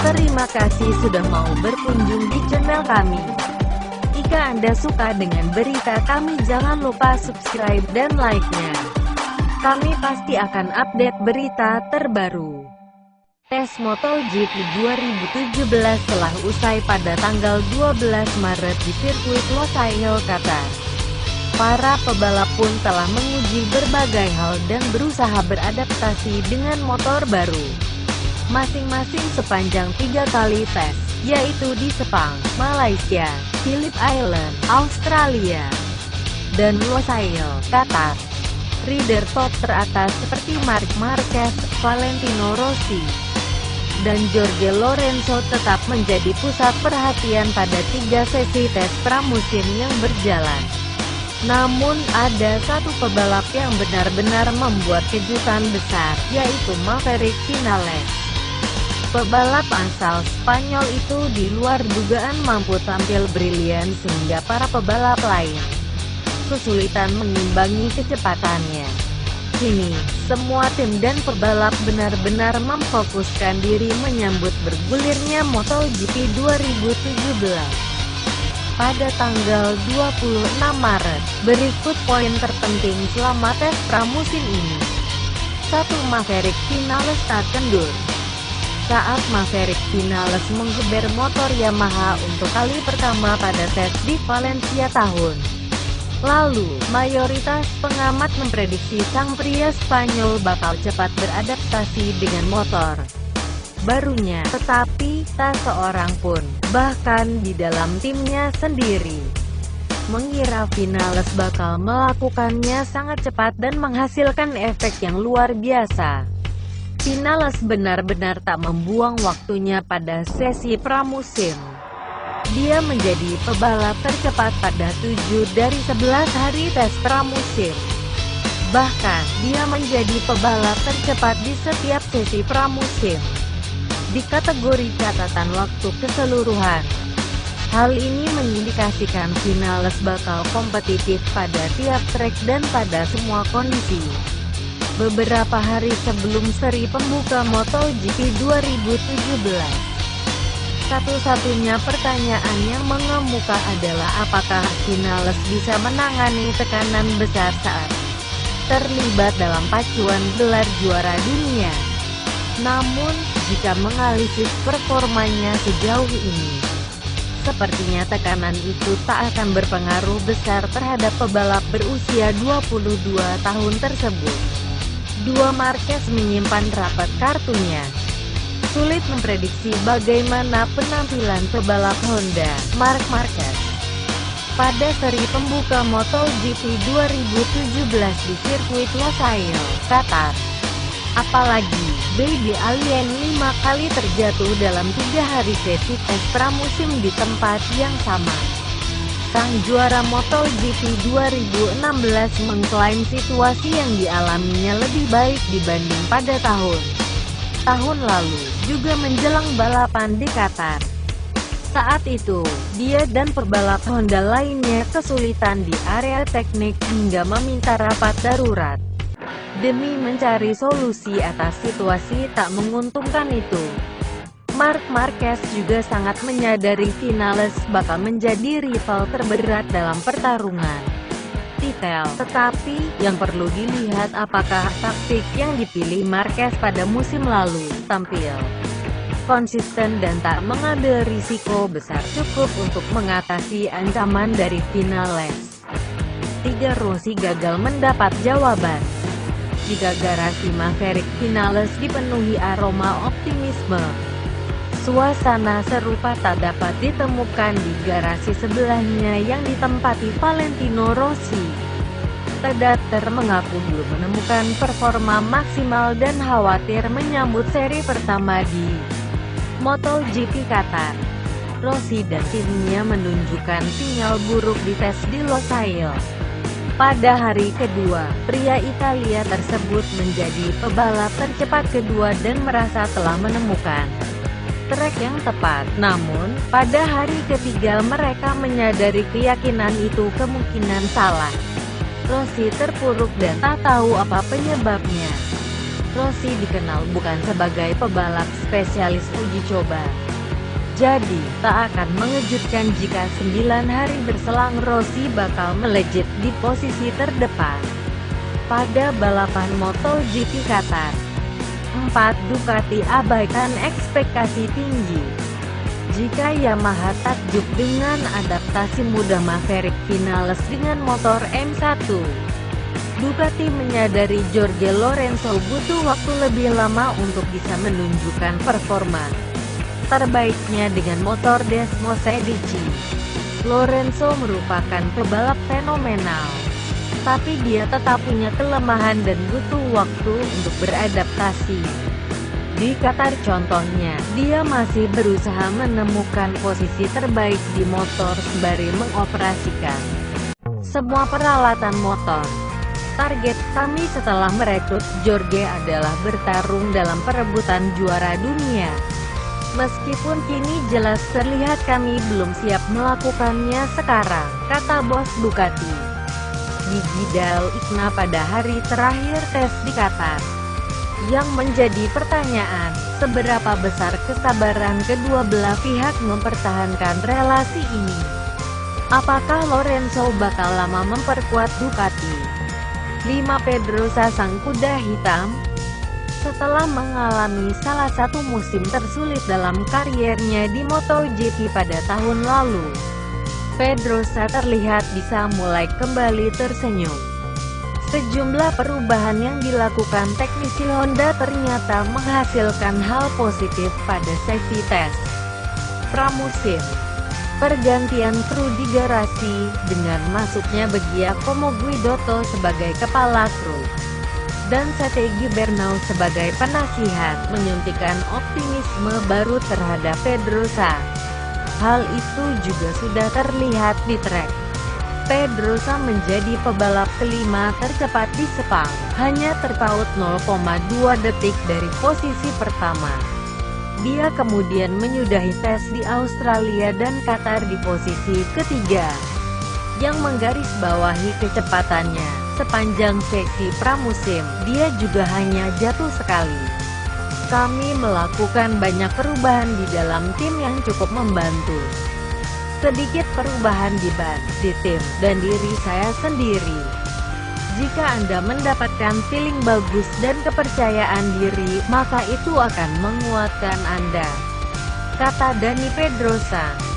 Terima kasih sudah mau berkunjung di channel kami. Jika Anda suka dengan berita kami, jangan lupa subscribe dan like-nya. Kami pasti akan update berita terbaru. Tes MotoGP 2017 telah usai pada tanggal 12 Maret di sirkuit Losail, Qatar. Para pebalap pun telah menguji berbagai hal dan berusaha beradaptasi dengan motor baru masing-masing sepanjang 3 kali tes, yaitu di Sepang, Malaysia, Phillip Island, Australia, dan Losail, Qatar. Rider top teratas seperti Marc Marquez, Valentino Rossi, dan Jorge Lorenzo tetap menjadi pusat perhatian pada 3 sesi tes pramusim yang berjalan. Namun, ada satu pebalap yang benar-benar membuat kejutan besar, yaitu Maverick Vinales. Pebalap asal Spanyol itu di luar dugaan mampu tampil brilian sehingga para pebalap lain kesulitan mengimbangi kecepatannya. Kini, semua tim dan pebalap benar-benar memfokuskan diri menyambut bergulirnya MotoGP 2017. Pada tanggal 26 Maret, berikut poin terpenting selama tes pramusim ini. 1. Maverick Vinales tak kendur. Saat Maverick Vinales menggeber motor Yamaha untuk kali pertama pada tes di Valencia tahun lalu, mayoritas pengamat memprediksi sang pria Spanyol bakal cepat beradaptasi dengan motor barunya, tetapi tak seorang pun, bahkan di dalam timnya sendiri, mengira Vinales bakal melakukannya sangat cepat dan menghasilkan efek yang luar biasa. Vinales benar-benar tak membuang waktunya pada sesi pramusim. Dia menjadi pebalap tercepat pada 7 dari 11 hari tes pramusim. Bahkan, dia menjadi pebalap tercepat di setiap sesi pramusim di kategori catatan waktu keseluruhan. Hal ini mengindikasikan Vinales bakal kompetitif pada tiap trek dan pada semua kondisi. Beberapa hari sebelum seri pembuka MotoGP 2017, satu-satunya pertanyaan yang mengemuka adalah apakah Vinales bisa menangani tekanan besar saat terlibat dalam pacuan gelar juara dunia. Namun, jika menganalisis performanya sejauh ini, sepertinya tekanan itu tak akan berpengaruh besar terhadap pebalap berusia 22 tahun tersebut. 2. Marquez menyimpan rapat kartunya. Sulit memprediksi bagaimana penampilan pebalap Honda, Marc Marquez, pada seri pembuka MotoGP 2017 di sirkuit Losail, Qatar. Apalagi, Baby Alien 5 kali terjatuh dalam 3 hari sesi tes pramusim di tempat yang sama. Sang juara MotoGP 2016 mengklaim situasi yang dialaminya lebih baik dibanding pada tahun lalu, juga menjelang balapan di Qatar. Saat itu, dia dan pebalap Honda lainnya kesulitan di area teknik hingga meminta rapat darurat demi mencari solusi atas situasi tak menguntungkan itu. Marc Marquez juga sangat menyadari Vinales bakal menjadi rival terberat dalam pertarungan titel, tetapi yang perlu dilihat apakah taktik yang dipilih Marquez pada musim lalu tampil konsisten dan tak mengambil risiko besar cukup untuk mengatasi ancaman dari Vinales. 3. Rossi gagal mendapat jawaban. Jika garasi Maverick Vinales dipenuhi aroma optimisme, suasana serupa tak dapat ditemukan di garasi sebelahnya yang ditempati Valentino Rossi. Tedater mengaku belum menemukan performa maksimal dan khawatir menyambut seri pertama di MotoGP Qatar. Rossi dan timnya menunjukkan sinyal buruk di tes di Losail. Pada hari kedua, pria Italia tersebut menjadi pebalap tercepat kedua dan merasa telah menemukan trek yang tepat. Namun, pada hari ketiga mereka menyadari keyakinan itu kemungkinan salah. Rossi terpuruk dan tak tahu apa penyebabnya. Rossi dikenal bukan sebagai pebalap spesialis uji coba. Jadi, tak akan mengejutkan jika 9 hari berselang Rossi bakal melejit di posisi terdepan pada balapan MotoGP Qatar. 4. Ducati abaikan ekspektasi tinggi. Jika Yamaha takjub dengan adaptasi mudah Maverick Vinales dengan motor M1, Ducati menyadari Jorge Lorenzo butuh waktu lebih lama untuk bisa menunjukkan performa terbaiknya dengan motor Desmos Edici. Lorenzo merupakan pebalap fenomenal, tapi dia tetap punya kelemahan dan butuh waktu untuk beradaptasi. Di Qatar contohnya, dia masih berusaha menemukan posisi terbaik di motor sembari mengoperasikan semua peralatan motor. Target kami setelah merekrut Jorge adalah bertarung dalam perebutan juara dunia. Meskipun kini jelas terlihat kami belum siap melakukannya sekarang, kata bos Ducati Gigi D'Alessio pada hari terakhir tes di Qatar. Yang menjadi pertanyaan, seberapa besar kesabaran kedua belah pihak mempertahankan relasi ini? Apakah Lorenzo bakal lama memperkuat Ducati? 5. Pedrosa sang kuda hitam. Setelah mengalami salah satu musim tersulit dalam kariernya di MotoGP pada tahun lalu, Pedrosa terlihat bisa mulai kembali tersenyum. Sejumlah perubahan yang dilakukan teknisi Honda ternyata menghasilkan hal positif pada safety test pramusim. Pergantian kru di garasi, dengan masuknya Giacomo Guidotto sebagai kepala kru dan Setegi Bernau sebagai penasihat, menyuntikkan optimisme baru terhadap Pedrosa. Hal itu juga sudah terlihat di trek. Pedrosa menjadi pebalap kelima tercepat di Sepang, hanya terpaut 0,2 detik dari posisi pertama. Dia kemudian menyudahi tes di Australia dan Qatar di posisi ketiga, yang menggarisbawahi kecepatannya. Sepanjang sesi pramusim, dia juga hanya jatuh sekali. Kami melakukan banyak perubahan di dalam tim yang cukup membantu. Sedikit perubahan di ban, di tim, dan diri saya sendiri. Jika Anda mendapatkan feeling bagus dan kepercayaan diri, maka itu akan menguatkan Anda, kata Dani Pedrosa.